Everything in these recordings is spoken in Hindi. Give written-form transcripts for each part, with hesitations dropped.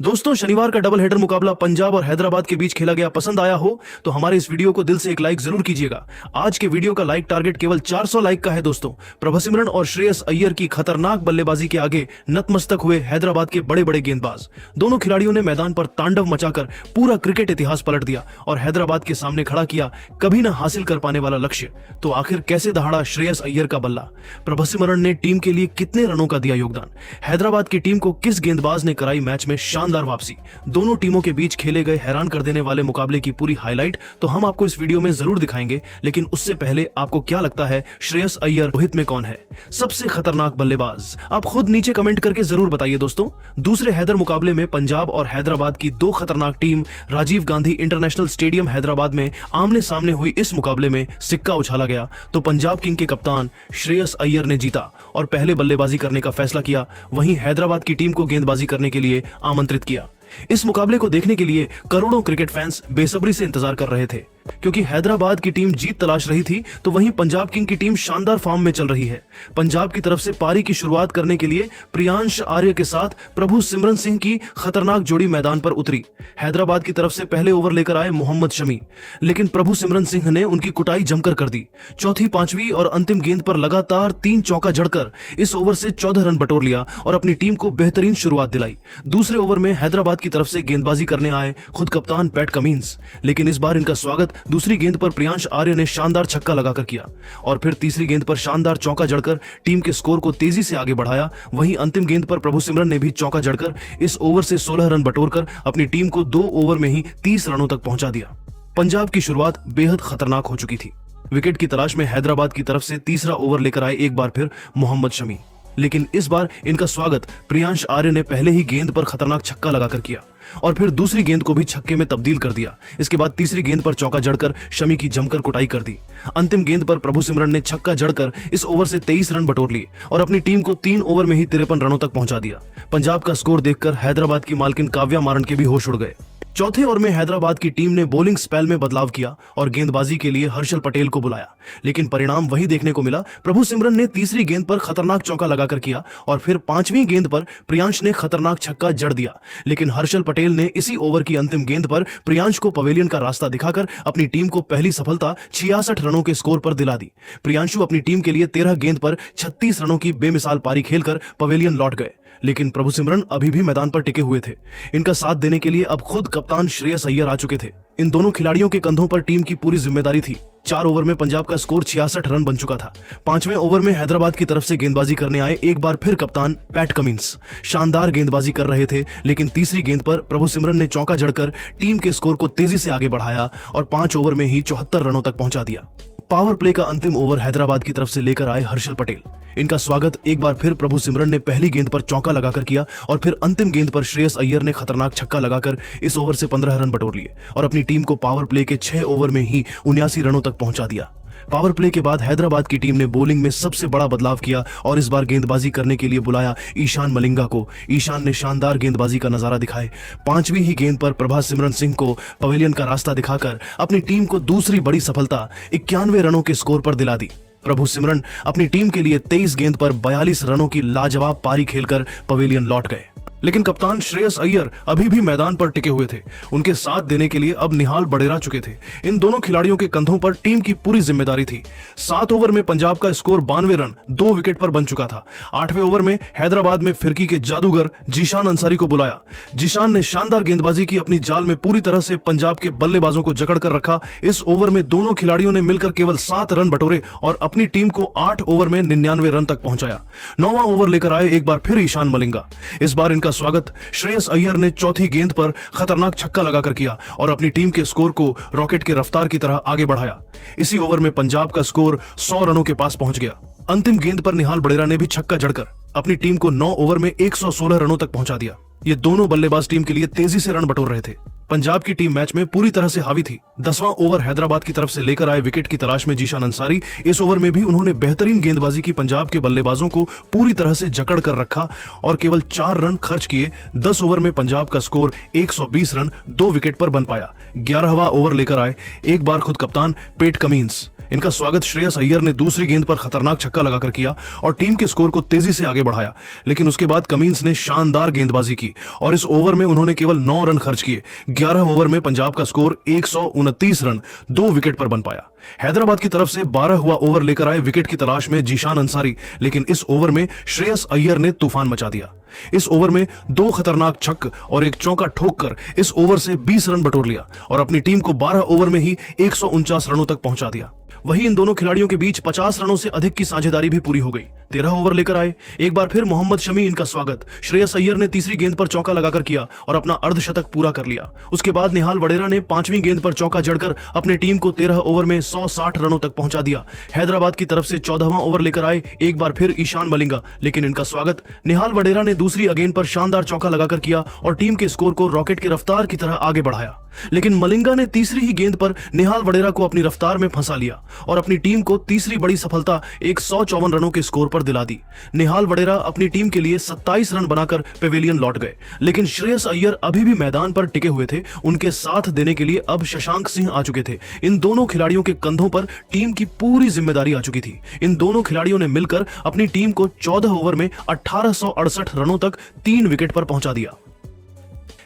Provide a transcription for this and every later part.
दोस्तों, शनिवार का डबल हेडर मुकाबला पंजाब और हैदराबाद के बीच खेला गया पसंद आया हो तो हमारे इस वीडियो को दिल से एक लाइक जरूर कीजिएगा। आज के वीडियो का लाइक टारगेट केवल 400 लाइक का है। दोस्तों, प्रभसिमरन और श्रेयस अय्यर की खतरनाक बल्लेबाजी के आगे नतमस्तक हुए हैदराबाद के बड़े बड़े गेंदबाज। दोनों खिलाड़ियों ने मैदान पर तांडव मचाकर पूरा क्रिकेट इतिहास पलट दिया और हैदराबाद के सामने खड़ा किया कभी न हासिल कर पाने वाला लक्ष्य। तो आखिर कैसे दहाड़ा श्रेयस अय्यर का बल्ला? प्रभसिमरन ने टीम के लिए कितने रनों का दिया योगदान? हैदराबाद की टीम को किस गेंदबाज ने कराई मैच में शानदार वापसी? दोनों टीमों के बीच खेले गए हैरान कर देने वाले मुकाबले की पूरी हाईलाइट तो हम आपको इस वीडियो में जरूर दिखाएंगे। लेकिन उससे पहले आपको क्या लगता है, श्रेयस अय्यर रोहित में कौन है सबसे खतरनाक बल्लेबाज? आप खुद नीचे कमेंट करके जरूर बताइए। दोस्तों, दूसरे हैदर मुकाबले में पंजाब और हैदराबाद की दो खतरनाक team Rajiv Gandhi international stadium Hyderabad में आमने सामने हुई। इस मुकाबले में सिक्का उछाला गया तो पंजाब किंग के कप्तान श्रेयस अय्यर ने जीता और पहले बल्लेबाजी करने का फैसला किया। वहीं हैदराबाद की टीम को गेंदबाजी करने के लिए आमंत्रित किया। इस मुकाबले को देखने के लिए करोड़ों क्रिकेट फैंस बेसब्री से इंतजार कर रहे थे, क्योंकि हैदराबाद की टीम जीत तलाश रही थी तो वहीं पंजाब किंग की टीम शानदार फॉर्म में चल रही है। पंजाब की तरफ से पारी की शुरुआत करने के लिए प्रियांश आर्य के साथ प्रभुसिमरन सिंह की खतरनाक जोड़ी मैदान पर उतरी। हैदराबाद की तरफ से पहले ओवर लेकर आए मोहम्मद शमी, लेकिन प्रभुसिमरन सिंह ने उनकी कुटाई जमकर कर दी। चौथी, पांचवी और अंतिम गेंद पर लगातार 3 चौका जड़कर इस ओवर से 14 रन बटोर लिया और अपनी टीम को बेहतरीन शुरुआत दिलाई। दूसरे ओवर में हैदराबाद की तरफ से गेंदबाजी करने आए खुद कप्तान पैट कमिंस, लेकिन इस बार इनका स्वागत दूसरी गेंद पर प्रियांश आर्य ने शानदार छक्का लगाकर किया और फिर तीसरी गेंद पर शानदार चौका जड़कर टीम के स्कोर को तेजी से आगे बढ़ाया। वहीं अंतिम गेंद पर प्रभुसिमरन ने भी चौका जड़कर इस ओवर से 16 रन बटोरकर अपनी टीम को 2 ओवर में ही 30 रनों तक पहुंचा दिया। पंजाब की शुरुआत बेहद खतरनाक हो चुकी थी। विकेट की तलाश में हैदराबाद की तरफ से तीसरा ओवर लेकर आए एक बार फिर मोहम्मद शमी, लेकिन इस बार इनका स्वागत प्रियांश आर्य ने पहले ही गेंद पर खतरनाक छक्का लगाकर किया और फिर दूसरी गेंद को भी छक्के में तब्दील कर दिया। इसके बाद तीसरी गेंद पर चौका जड़कर शमी की जमकर कुटाई कर दी। अंतिम गेंद पर प्रभुसिमरन ने छक्का जड़कर इस ओवर से 23 रन बटोर लिए और अपनी टीम को 3 ओवर में ही 53 रनों तक पहुंचा दिया। पंजाब का स्कोर देखकर हैदराबाद की मालकिन काव्या मारन के भी होश उड़ गए। चौथे ओवर में हैदराबाद की टीम ने बॉलिंग स्पेल में बदलाव किया और गेंदबाजी के लिए हर्षल पटेल को बुलाया, लेकिन परिणाम वही देखने को मिला। प्रभुसिमरन ने तीसरी गेंद पर खतरनाक चौका लगाकर किया और फिर 5वीं गेंद पर प्रियांश ने खतरनाक छक्का जड़ दिया, लेकिन हर्षल पटेल ने इसी ओवर की अंतिम गेंद पर प्रियांश को पवेलियन का रास्ता दिखाकर अपनी टीम को पहली सफलता 66 रनों के स्कोर पर दिला दी। प्रियांशु अपनी टीम के लिए 13 गेंद पर 36 रनों की बेमिसाल पारी खेलकर पवेलियन लौट गए, लेकिन प्रभुसिमरन अभी भी मैदान पर टिके हुए थे। इनका साथ देने के लिए अब खुद कप्तान श्रेयस अय्यर आ चुके थे। इन दोनों खिलाड़ियों के कंधों पर टीम की पूरी जिम्मेदारी थी। 4 ओवर में पंजाब का स्कोर 66 रन बन चुका था। 5वें ओवर में हैदराबाद की तरफ से गेंदबाजी करने आए एक बार फिर कप्तान पैट कमिंस शानदार गेंदबाजी कर रहे थे, लेकिन तीसरी गेंद पर प्रभुसिमरन ने चौका जड़कर टीम के स्कोर को तेजी से आगे बढ़ाया और 5 ओवर में ही 74 रनों तक पहुंचा दिया। पावर प्ले का अंतिम ओवर हैदराबाद की तरफ से लेकर आए हर्षल पटेल। इनका स्वागत एक बार फिर प्रभुसिमरन ने पहली गेंद पर चौका लगाकर किया और फिर अंतिम गेंद पर श्रेयस अय्यर ने खतरनाक छक्का लगाकर इस ओवर से 15 रन बटोर लिए और अपनी टीम को पावर प्ले के 6 ओवर में ही 79 रनों तक पहुंचा दिया। पावर प्ले के बाद हैदराबाद की टीम ने बॉलिंग में सबसे बड़ा बदलाव किया और इस बार गेंदबाजी करने के लिए बुलाया ईशान मलिंगा को। ईशान ने शानदार गेंदबाजी का नजारा दिखाए। 5वीं ही गेंद पर प्रभसिमरन सिंह को पवेलियन का रास्ता दिखाकर अपनी टीम को दूसरी बड़ी सफलता 91 रनों के स्कोर पर दिला दी। प्रभुसिमरन अपनी टीम के लिए 23 गेंद पर 42 रनों की लाजवाब पारी खेलकर पवेलियन लौट गए, लेकिन कप्तान श्रेयस अय्यर अभी भी मैदान पर टिके हुए थे। उनके साथ देने के लिए अब निहाल बडेरा चुके थे। इन दोनों खिलाड़ियों के कंधों पर टीम की पूरी जिम्मेदारी थी। 7 ओवर में पंजाब का स्कोर 92 रन 2 विकेट पर बन चुका था। 8वें ओवर में हैदराबाद में फिरकी के जादूगर जीशान अंसारी को बुलाया। जीशान ने शानदार गेंदबाजी की, अपनी जाल में पूरी तरह से पंजाब के बल्लेबाजों को जकड़ कर रखा। इस ओवर में दोनों खिलाड़ियों ने मिलकर केवल 7 रन बटोरे और अपनी टीम को 8 ओवर में 99 रन तक पहुंचाया। 9वां ओवर लेकर आए एक बार फिर ईशान मलिंगा। इस बार इनका स्वागत श्रेयस अय्यर ने चौथी गेंद पर खतरनाक छक्का लगाकर किया और अपनी टीम के स्कोर को रॉकेट के रफ्तार की तरह आगे बढ़ाया। इसी ओवर में पंजाब का स्कोर 100 रनों के पास पहुंच गया। अंतिम गेंद पर निहाल बडेरा ने भी छक्का जड़कर अपनी टीम को 9 ओवर में 116 रनों तक पहुंचा दिया। ये दोनों बल्लेबाज टीम के लिए तेजी से रन बटोर रहे थे। पंजाब की टीम मैच में पूरी तरह से हावी थी। 10वां ओवर हैदराबाद की तरफ से लेकर आए विकेट की तलाश में जीशान अंसारी। इस ओवर में भी उन्होंने बेहतरीन गेंदबाजी की पंजाब के बल्लेबाजों को पूरी तरह से जकड़ कर रखा और केवल 4 रन खर्च किए। 10 ओवर में पंजाब का स्कोर 120 रन 2 विकेट पर बन पाया। 11वां ओवर लेकर आए एक बार खुद कप्तान पेट कमिंस। इनका स्वागत श्रेयस अय्यर ने दूसरी गेंद पर खतरनाक छक्का लगाकर किया और टीम के स्कोर को तेजी से आगे बढ़ाया। लेकिन उसके बाद कमिंस ने शानदार गेंदबाजी की और इस ओवर में उन्होंने केवल 9 रन खर्च किए। 11 ओवर में पंजाब का स्कोर 129 रन 2 विकेट पर बन पाया। हैदराबाद की तरफ से 12वां ओवर लेकर आए विकेट की तलाश में जीशान अंसारी, लेकिन इस ओवर में श्रेयस अय्यर ने तूफान मचा दिया। इस ओवर में 2 खतरनाक छक्के और एक चौका ठोककर इस ओवर से 20 रन बटोर लिया और अपनी टीम को 12 ओवर में ही 149 रनों तक पहुंचा दिया। वहीं इन दोनों खिलाड़ियों के बीच 50 रनों से अधिक की साझेदारी भी पूरी हो गई। 13 ओवर लेकर आए एक बार फिर मोहम्मद शमी। इनका स्वागत श्रेयस अय्यर ने तीसरी गेंद पर चौका लगाकर किया और अपना अर्धशतक पूरा कर लिया। उसके बाद निहाल वडेरा ने 5वीं गेंद पर चौका जड़कर अपनी टीम को 13 ओवर में 160 रनों तक पहुंचा दिया। हैदराबाद की तरफ से 14वां ओवर लेकर आए एक बार फिर ईशान मलिंगा, लेकिन इनका स्वागत निहाल वडेरा ने दूसरी गेंद पर शानदार चौका लगाकर किया और टीम के स्कोर को रॉकेट की रफ्तार की तरह आगे बढ़ाया। लेकिन मलिंगा ने तीसरी ही गेंद पर निहाल वडेरा को अपनी रफ्तार में फंसा लिया और अपनी टीम को तीसरी बड़ी सफलता 154 रनों के स्कोर पर दिला दी। निहाल वडेरा अपनी टीम के लिए 27 रन बनाकर पेवेलियन लौट गए, लेकिन श्रेयस अय्यर अभी भी मैदान पर टिके हुए थे। उनके साथ देने के लिए अब शशांक सिंह आ चुके थे। इन दोनों खिलाड़ियों के कंधों पर टीम की पूरी जिम्मेदारी आ चुकी थी। इन दोनों खिलाड़ियों ने मिलकर अपनी टीम को 14 ओवर में 1868 रनों तक 3 विकेट पर पहुंचा दिया।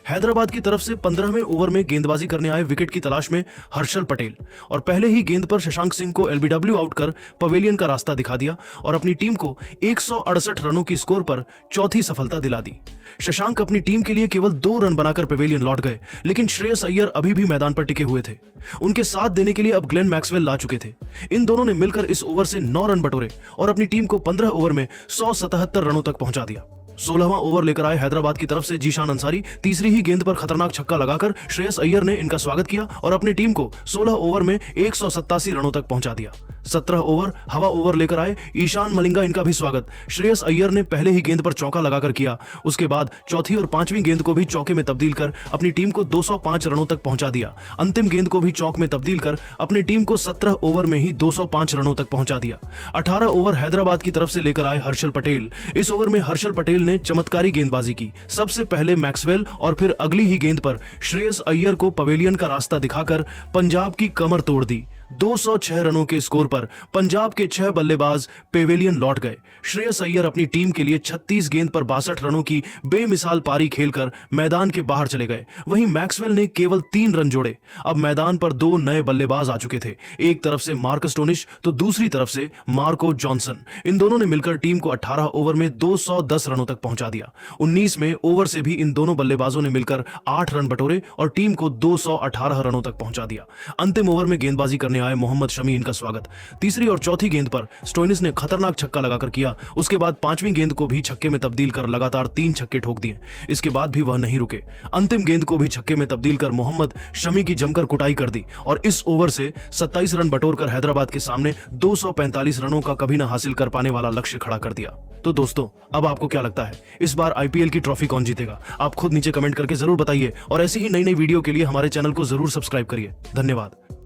हैदराबाद की तरफ से 15वें ओवर में गेंदबाजी करने आए विकेट की तलाश में हर्षल पटेल और पहले ही गेंद पर शशांक सिंह को एलबीडब्ल्यू आउट कर पवेलियन का रास्ता दिखा दिया और अपनी टीम को 168 रनों की स्कोर पर चौथी सफलता दिला दी। शशांक अपनी टीम के लिए केवल 2 रन बनाकर पवेलियन लौट गए, लेकिन श्रेयस अय्यर अभी भी मैदान पर टिके हुए थे। उनके साथ देने के लिए अब ग्लेन मैक्सवेल ला चुके थे। इन दोनों ने मिलकर इस ओवर से 9 रन बटोरे और अपनी टीम को 15 ओवर में 177 रनों तक पहुंचा दिया। 16वां ओवर लेकर आए हैदराबाद की तरफ से जीशान अंसारी। तीसरी ही गेंद पर खतरनाक छक्का लगाकर श्रेयस अय्यर ने इनका स्वागत किया और अपनी टीम को 16 ओवर में 187 रनों तक पहुंचा दिया। 17 ओवर हवा ओवर लेकर आए ईशान मलिंगा। इनका भी स्वागत श्रेयस अय्यर ने पहले ही गेंद पर चौका लगाकर किया। उसके बाद चौथी और 5वीं गेंद को भी चौके में तब्दील कर अपनी टीम को 205 रनों तक पहुंचा दिया। अंतिम गेंद को भी चौक में तब्दील कर अपनी टीम को 17 ओवर में ही 205 रनों तक पहुंचा दिया। 18 ओवर हैदराबाद की तरफ से लेकर आए हर्षल पटेल। इस ओवर में हर्षल पटेल ने चमत्कारी गेंदबाजी की। सबसे पहले मैक्सवेल और फिर अगली ही गेंद पर श्रेयस अय्यर को पवेलियन का रास्ता दिखाकर पंजाब की कमर तोड़ दी। 206 रनों के स्कोर पर पंजाब के 6 बल्लेबाज पेवेलियन लौट गए। श्रेयस अय्यर अपनी टीम के लिए 36 गेंद पर 62 रनों की बेमिसाल पारी खेलकर मैदान के बाहर चले गए। वहीं मैक्सवेल ने केवल 3 रन जोड़े। अब मैदान पर 2 नए बल्लेबाज आ चुके थे, एक तरफ से मार्कस स्टोनिश तो दूसरी तरफ से मार्को जॉनसन। इन दोनों ने मिलकर टीम को 18 ओवर में 210 रनों तक पहुंचा दिया। 19वें ओवर से भी इन दोनों बल्लेबाजों ने मिलकर 8 रन बटोरे और टीम को 218 रनों तक पहुंचा दिया। अंतिम ओवर में गेंदबाजी करने आए मोहम्मद शमी। इनका स्वागत तीसरी और चौथी गेंद पर स्टोइनिस ने खतरनाक छक्का लगाकर किया। उसके बाद 5वीं गेंद को भी छक्के में तब्दील कर लगातार 3 छक्के ठोक दिए। इसके बाद भी वह नहीं रुके। अंतिम गेंद को भी छक्के में तब्दील कर मोहम्मद शमी की जमकर कुटाई कर दी और इस ओवर से 27 रन बटोरकर हैदराबाद के सामने 245 रनों का कभी न हासिल कर पाने वाला लक्ष्य खड़ा कर दिया। तो दोस्तों, अब आपको क्या लगता है इस बार आईपीएल की ट्रॉफी कौन जीतेगा? आप खुद नीचे कमेंट करके जरूर बताइए और ऐसी ही नई नई वीडियो के लिए हमारे चैनल को जरूर सब्सक्राइब करिए। धन्यवाद।